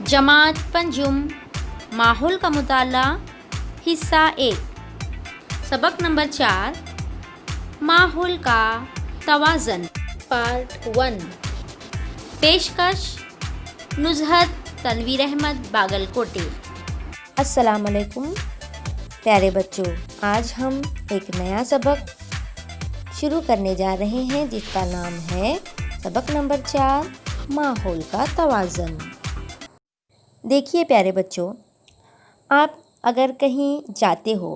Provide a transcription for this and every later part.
जमात पंजुम माहौल का मुताला हिस्सा 1 सबक नंबर 4 माहौल का तवाज़न पार्ट 1 पेशकश नुज़हत तनवीर अहमद बागलकोटे। अस्सलाम वालेकुम प्यारे बच्चों, आज हम एक नया सबक शुरू करने जा रहे हैं जिसका नाम है सबक नंबर 4 माहौल का तवाज़न। देखिए प्यारे बच्चों, आप अगर कहीं जाते हो,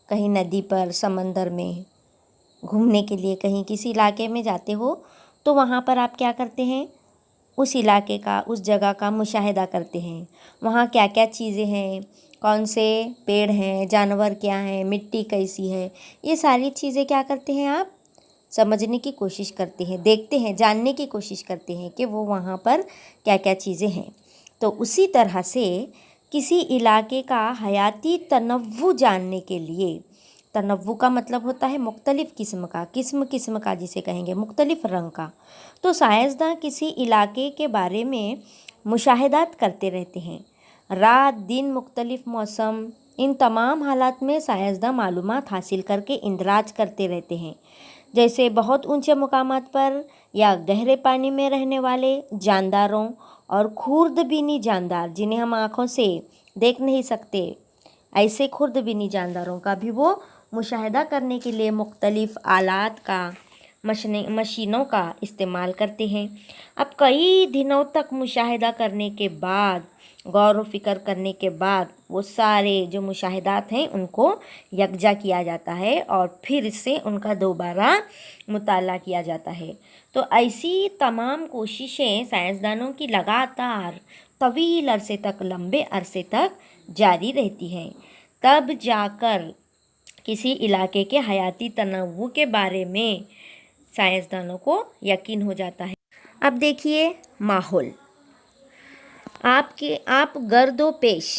कहीं नदी पर, समंदर में घूमने के लिए कहीं किसी इलाके में जाते हो, तो वहाँ पर आप क्या करते हैं, उस इलाके का, उस जगह का मुशाहिदा करते हैं। वहाँ क्या क्या चीज़ें हैं, कौन से पेड़ हैं, जानवर क्या हैं, मिट्टी कैसी है, ये सारी चीज़ें क्या करते हैं, आप समझने की कोशिश करते हैं, देखते हैं, जानने की कोशिश करते हैं कि वो वहाँ पर क्या क्या चीज़ें हैं। तो उसी तरह से किसी इलाके का हयाती तनव्वु जानने के लिए, तनव्वु का मतलब होता है मुख्तलिफ़ किस्म का, किस्म का जिसे कहेंगे, मुख्तलिफ़ रंग का। तो साइंसदान किसी इलाके के बारे में मुशाहिदात करते रहते हैं। रात दिन मुख्तलिफ़ मौसम, इन तमाम हालात में साइंसदान मालूमात हासिल करके इंदराज करते रहते हैं। जैसे बहुत ऊंचे मुकामात पर या गहरे पानी में रहने वाले जानदारों और खुर्दबीनी जानदार, जिन्हें हम आँखों से देख नहीं सकते, ऐसे खुर्दबीनी जानदारों का भी वो मुशाहिदा करने के लिए मुख्तलिफ़ आलात का, मशीनों का इस्तेमाल करते हैं। अब कई दिनों तक मुशाहिदा करने के बाद, गौर व फिक्र करने के बाद, वो सारे जो मुशाहिदात हैं उनको यकजा किया जाता है और फिर से उनका दोबारा मुताला किया जाता है। तो ऐसी तमाम कोशिशें साइंसदानों की लगातार तवील अरसे तक, लंबे अरसे तक जारी रहती हैं। तब जाकर किसी इलाके के हयाती तनव्वु के बारे में साइंसदानों को यकीन हो जाता है। अब देखिए माहौल, आप गर्दोपेश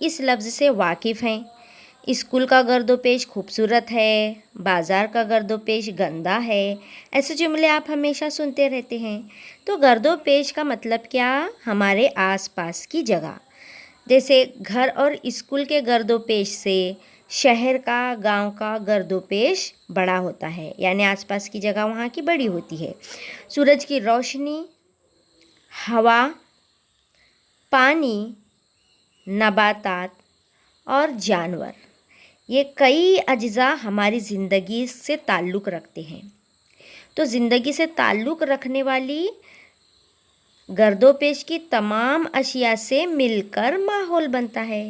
इस लफ्ज़ से वाकिफ़ हैं। स्कूल का गर्दोपेश खूबसूरत है, बाज़ार का गर्दोपेश गंदा है, ऐसे जुमले आप हमेशा सुनते रहते हैं। तो गर्दोपेश का मतलब क्या, हमारे आसपास की जगह। जैसे घर और स्कूल के गर्दोपेश से शहर का, गांव का गर्दोपेश बड़ा होता है, यानी आसपास की जगह वहाँ की बड़ी होती है। सूरज की रोशनी, हवा, पानी, नबातात और जानवर, ये कई अज्जा हमारी ज़िंदगी से ताल्लुक़ रखते हैं। तो ज़िंदगी से ताल्लुक़ रखने वाली गर्दोपेश की तमाम अशिया से मिलकर माहौल बनता है।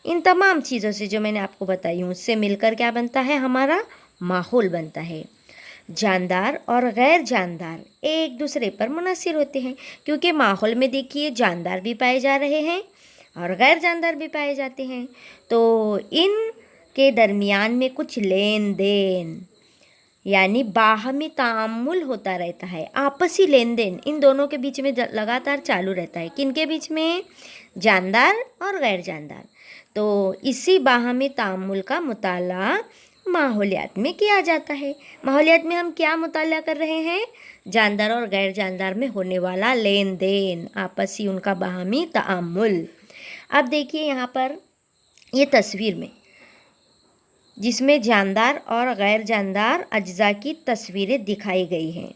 इन तमाम चीज़ों से जो मैंने आपको बताई हूँ, उससे मिलकर क्या बनता है, हमारा माहौल बनता है। जानदार और गैर जानदार एक दूसरे पर मुनहसिर होते हैं, क्योंकि माहौल में देखिए जानदार भी पाए जा रहे हैं और गैर जानदार भी पाए जाते हैं। तो इन के दरमियान में कुछ लेन देन, यानी बाहमी तामुल होता रहता है, आपसी लेन देन इन दोनों के बीच में लगातार चालू रहता है। किन के बीच में, जानदार और गैर जानदार। तो इसी बाहमी तामुल का मुताला माहौलियात में किया जाता है। माहौलियात में हम क्या मुताला कर रहे हैं, जानदार और गैर जानदार में होने वाला लेन देन, आपसी उनका बाहमी तामुल। अब देखिए यहाँ पर ये तस्वीर में, जिसमें जानदार और गैर जानदार अज्जा की तस्वीरें दिखाई गई हैं।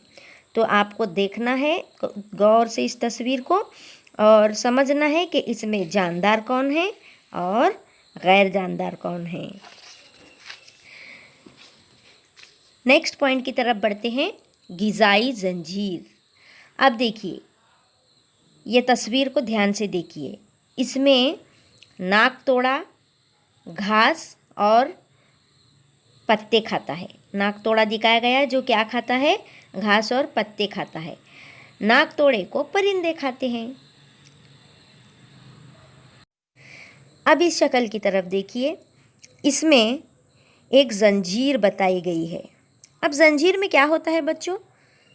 तो आपको देखना है गौर से इस तस्वीर को और समझना है कि इसमें जानदार कौन है और गैर जानदार कौन है। नेक्स्ट पॉइंट की तरफ बढ़ते हैं, ग़िज़ाई ज़ंजीर। अब देखिए ये तस्वीर को ध्यान से देखिए, इसमें नाक तोड़ा घास और पत्ते खाता है। नाक तोड़ा दिखाया गया है जो क्या खाता है, घास और पत्ते खाता है। नाक तोड़े को परिंदे खाते हैं। अब इस शक्ल की तरफ देखिए, इसमें एक ज़ंजीर बताई गई है। अब ज़ंजीर में क्या होता है बच्चों,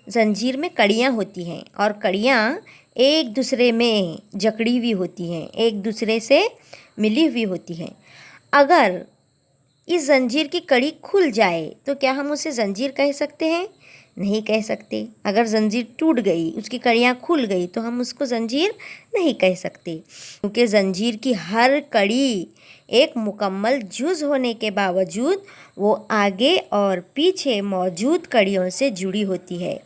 ज़ंजीर में कड़ियाँ होती हैं और कड़ियाँ एक दूसरे में जकड़ी हुई होती हैं, एक दूसरे से मिली हुई होती हैं। अगर इस ज़ंजीर की कड़ी खुल जाए तो क्या हम उसे ज़ंजीर कह सकते हैं? नहीं कह सकते। अगर ज़ंजीर टूट गई, उसकी कड़ियाँ खुल गई, तो हम उसको ज़ंजीर नहीं कह सकते, क्योंकि ज़ंजीर की हर कड़ी एक मुकम्मल जुज़ होने के बावजूद वो आगे और पीछे मौजूद कड़ियों से जुड़ी होती है।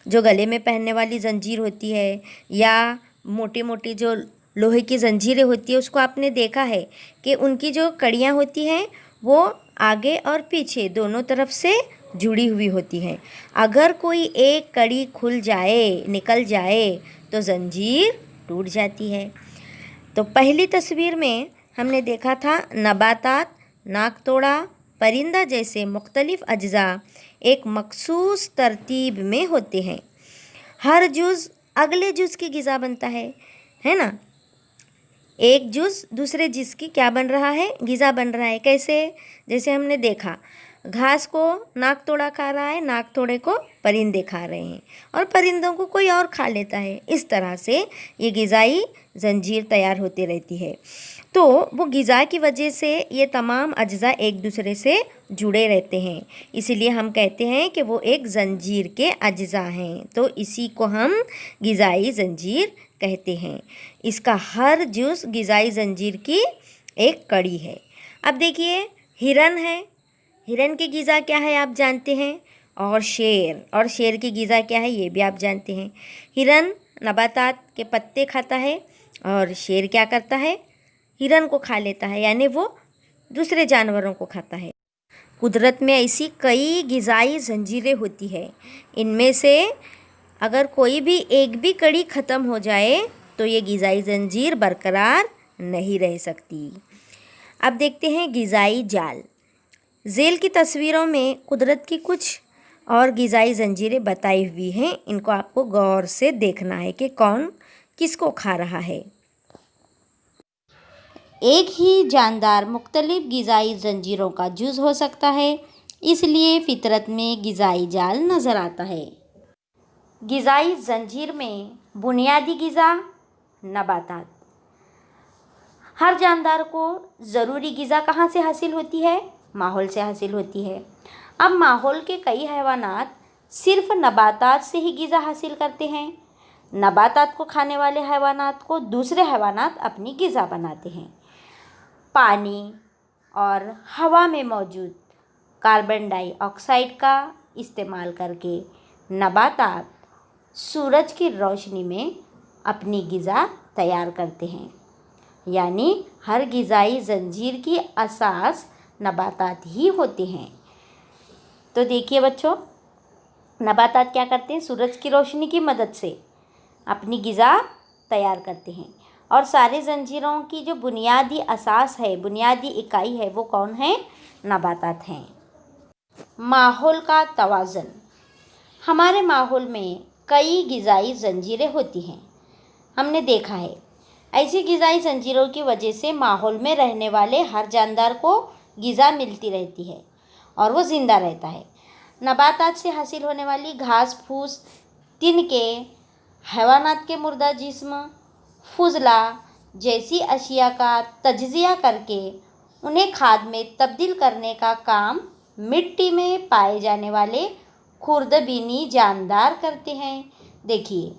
जो गले में पहनने वाली ज़ंजीर होती है या मोटी मोटी जो लोहे की ज़ंजीरें होती है, उसको आपने देखा है कि उनकी जो कड़ियाँ होती हैं वो आगे और पीछे दोनों तरफ से जुड़ी हुई होती हैं। अगर कोई एक कड़ी खुल जाए, निकल जाए, तो ज़ंजीर टूट जाती है। तो पहली तस्वीर में हमने देखा था नबातात, नाकतोड़ा, परिंदा जैसे मुख्तलिफ अज्जा एक मखसूस तरतीब में होते हैं। हर जुज़ अगले जुज़ की ग़िज़ा बनता है ना। एक जुज़ दूसरे जुज़ की क्या बन रहा है, ग़िज़ा बन रहा है। कैसे? जैसे हमने देखा, घास को नाकतोड़ा खा रहा है, नाकतोड़े को परिंदे खा रहे हैं, और परिंदों को कोई और खा लेता है। इस तरह से ये ग़िज़ाई ज़ंजीर तैयार होती रहती है। तो वो ग़िज़ा की वजह से ये तमाम अज्जा एक दूसरे से जुड़े रहते हैं, इसीलिए हम कहते हैं कि वो एक ज़ंजीर के अज्जा हैं। तो इसी को हम ग़िज़ाई ज़ंजीर कहते हैं। इसका हर जुज़ ग़िज़ाई ज़ंजीर की एक कड़ी है। अब देखिए, हिरन है, हिरन की ग़िज़ा क्या है आप जानते हैं, और शेर की ग़िज़ा क्या है ये भी आप जानते हैं। हिरन नबातात के पत्ते खाता है और शेर क्या करता है, हिरन को खा लेता है, यानी वो दूसरे जानवरों को खाता है। कुदरत में ऐसी कई ग़िज़ाई ज़ंजीरें होती है, इनमें से अगर कोई भी एक भी कड़ी ख़त्म हो जाए तो ये ग़िज़ाई ज़ंजीर बरकरार नहीं रह सकती। अब देखते हैं ग़िज़ाई जाल। झेल की तस्वीरों में कुदरत की कुछ और ग़िज़ाई ज़ंजीरें बताई हुई हैं। इनको आपको गौर से देखना है कि कौन किसको खा रहा है। एक ही जानदार मुख्तलिफ ग़िज़ाई ज़ंजीरों का जुज़ हो सकता है, इसलिए फितरत में ग़िज़ाई जाल नज़र आता है। ग़िज़ाई ज़ंजीर में बुनियादी ग़िज़ा नबातात। हर जानदार को ज़रूरी ग़िज़ा कहाँ से हासिल होती है, माहौल से हासिल होती है। अब माहौल के कई हैवानात सिर्फ नबातात से ही ग़िज़ा हासिल करते हैं। नबातात को खाने वाले हैवानात को दूसरे हैवानात अपनी ग़िज़ा बनाते हैं। पानी और हवा में मौजूद कार्बन डाइऑक्साइड का इस्तेमाल करके नबातात सूरज की रोशनी में अपनी ग़िज़ा तैयार करते हैं। यानी हर ग़िज़ाई ज़ंजीर की असास नबातात ही होते हैं। तो देखिए बच्चों, नबातात क्या करते हैं, सूरज की रोशनी की मदद से अपनी ग़िज़ा तैयार करते हैं। और सारे ज़ंजीरों की जो बुनियादी असास है, बुनियादी इकाई है, वो कौन है, नबातात हैं। माहौल का तवाज़ुन। हमारे माहौल में कई ग़िज़ाई ज़ंजीरें होती हैं। हमने देखा है ऐसी ग़िज़ाई ज़ंजीरों की वजह से माहौल में रहने वाले हर जानदार को ग़िज़ा मिलती रहती है और वो ज़िंदा रहता है। नबातात से हासिल होने वाली घास फूस, तिनके, हैवानात के मुर्दा जिस्म, फुजला जैसी अशिया का तज्ज़िया करके उन्हें खाद में तब्दील करने का काम मिट्टी में पाए जाने वाले खुर्दबीनी जानदार करते हैं। देखिए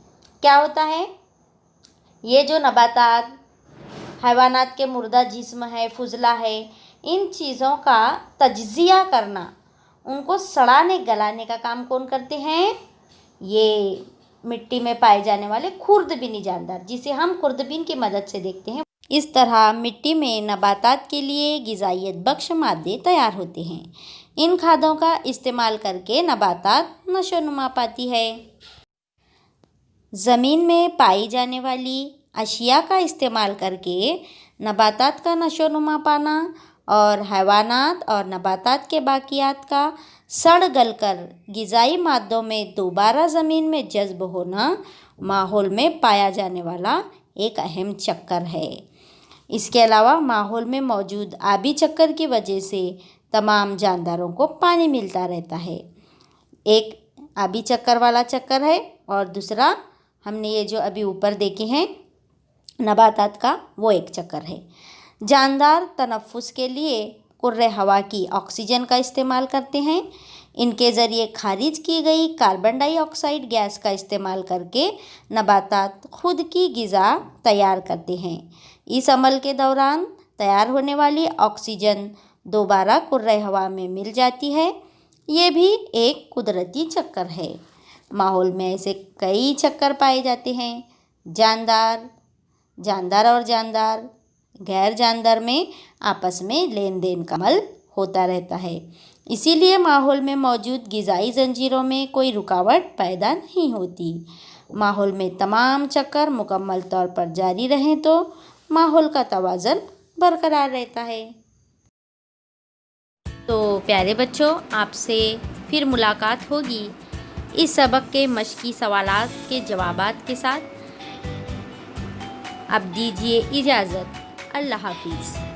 क्या होता है, ये जो नबातात, हैवानात के मुर्दा जिस्म है, फुजला है, इन चीज़ों का तज्ज़िया करना, उनको सड़ाने गलाने का काम कौन करते हैं, ये मिट्टी में पाए जाने वाले खुर्दबीनी जानदार, जिसे हम खुर्दबीन की मदद से देखते हैं। इस तरह मिट्टी में नबातात के लिए ग़िज़ाइयत बख्श मादे तैयार होते हैं। इन खादों का इस्तेमाल करके नबातात नशोनुमा पाती है। ज़मीन में पाई जाने वाली अशिया का इस्तेमाल करके नबातात का नशोनुमा पाना और हैवानात और नबातात के बाकियात का सड़ गल कर ग़िज़ाई मादों में दोबारा ज़मीन में जज़्ब होना माहौल में पाया जाने वाला एक अहम चक्कर है। इसके अलावा माहौल में मौजूद आबी चक्कर की वजह से तमाम जानदारों को पानी मिलता रहता है। एक आबी चक्कर वाला चक्कर है और दूसरा हमने ये जो अभी ऊपर देखे हैं नबातात का, वो एक चक्कर है। जानदार तनफ़ुस के लिए कुर्रे हवा की ऑक्सीजन का इस्तेमाल करते हैं। इनके ज़रिए खारिज की गई कार्बन डाइऑक्साइड गैस का इस्तेमाल करके नबातात खुद की ग़िज़ा तैयार करते हैं। इस अमल के दौरान तैयार होने वाली ऑक्सीजन दोबारा कुर्रे हवा में मिल जाती है। ये भी एक कुदरती चक्कर है। माहौल में ऐसे कई चक्कर पाए जाते हैं। जानदार, जानदार और जानदार, गैर जानदार में आपस में लेन देन का अमल होता रहता है। इसीलिए माहौल में मौजूद ग़िज़ाई ज़ंजीरों में कोई रुकावट पैदा नहीं होती। माहौल में तमाम चक्कर मुकम्मल तौर पर जारी रहें तो माहौल का तवाज़ुन बरकरार रहता है। तो प्यारे बच्चों, आपसे फिर मुलाकात होगी इस सबक के मश्की सवालात के जवाबात के साथ। अब दीजिए इजाज़त। अल्लाह हाफिज़।